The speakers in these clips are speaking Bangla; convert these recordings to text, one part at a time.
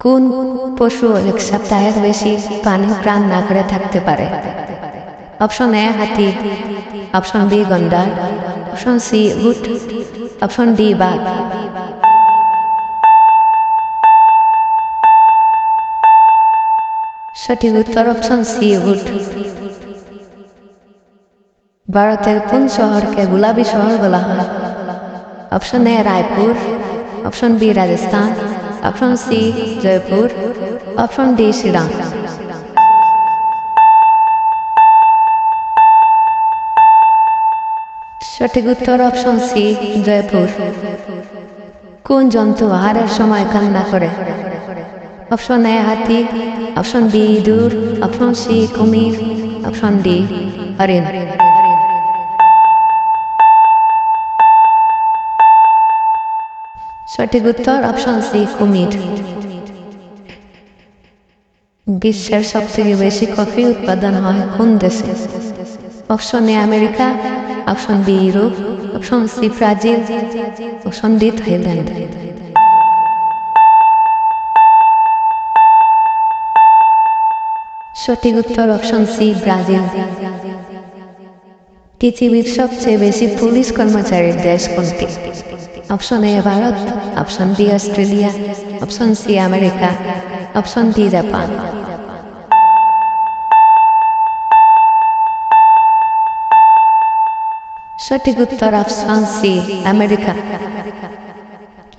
কোন পশু এক সপ্তাহের বেশি পানি পান না করে থাকতে পারে? অপশন এ হাতি, অপশন বি গন্ডার, অপশন সি উট, অপশন ডি বাঘ। সঠিক উত্তর অপশন সি উট। ভারতের কোন শহরকে গুলাবি শহর বলা হয়? Option A Raipur, option B Rajasthan, option C Jaipur, option D Shillong. সঠিক উত্তর অপশন সি জয়পুর। কোন জন্তু আহারের সময় কান্না করে? অপশন এ হাতি, অপশন বি ইঁদুর, অপশন সি কুমির, অপশন ডি হরিণ। সঠিক উত্তর অপশন সি কুমির। বিশ্বের সবথেকে বেশি কফি উৎপাদন হয় কোন দেশে? Option A America, option B Europe, option C Brazil, option D Thailand. সঠিক উত্তর অপশন সি ব্রাজিল। পৃথিবীর সবচেয়ে বেশি পুলিশ কর্মচারীর দেশ কোনটি? Option A Bharat, option B Australia, option C America, option D Japan. সঠিক উত্তর অপশন সি আমেরিকা।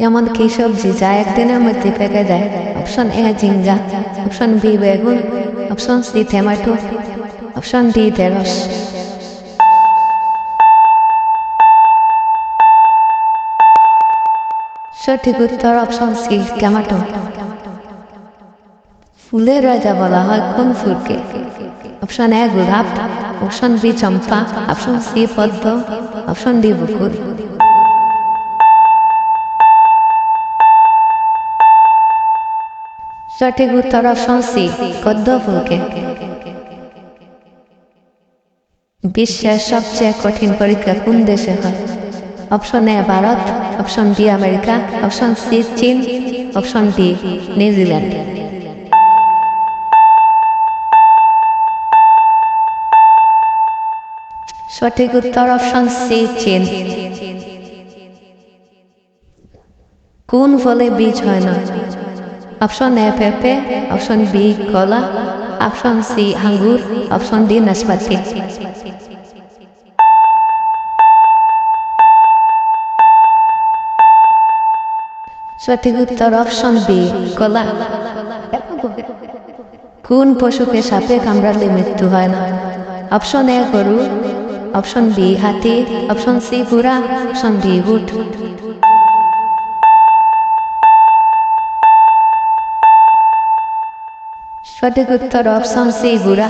এমন কি সবজি যা একদিনের মধ্যে পেকে যায়? অপশন এ ঝিঙ্গা, অপশন বি বেগুন, option C tomato, option D ঢেঁড়স। সঠিক উত্তর অপশন সি টমেটো। ফুলের রাজা বলা হয় কোন ফুলকে? অপশন এ গোলাপ, অপশন বি চম্পা, অপশন সি পদ্ম, অপশন ডি বকুল। সঠিক উত্তর অপশন সি পদ্ম ফুলকে। বিশ্বের সবচেয়ে কঠিন পরীক্ষা কোন দেশে হয়? Option A Bharat, option B America, option C চীন, অপশন ডি নিউজিল্যান্ড। সঠিক উত্তর অপশন সি চীন। কোন ফলে বীজ হয় না? অপশন এ পেঁপে, অপশন বি কলা, অপশন সি আঙ্গুর, অপশন ডি নাশপাতি। সঠিক উত্তর অপশন বি কলা। কোন পশুকে সাপে কামড়ালে মৃত্যু হয় না? অপশন এ গরু, অপশন বি হাতি, অপশন সি ঘোড়া, অপশন ডি উট। সঠিক উত্তর অপশন সি ঘোড়া।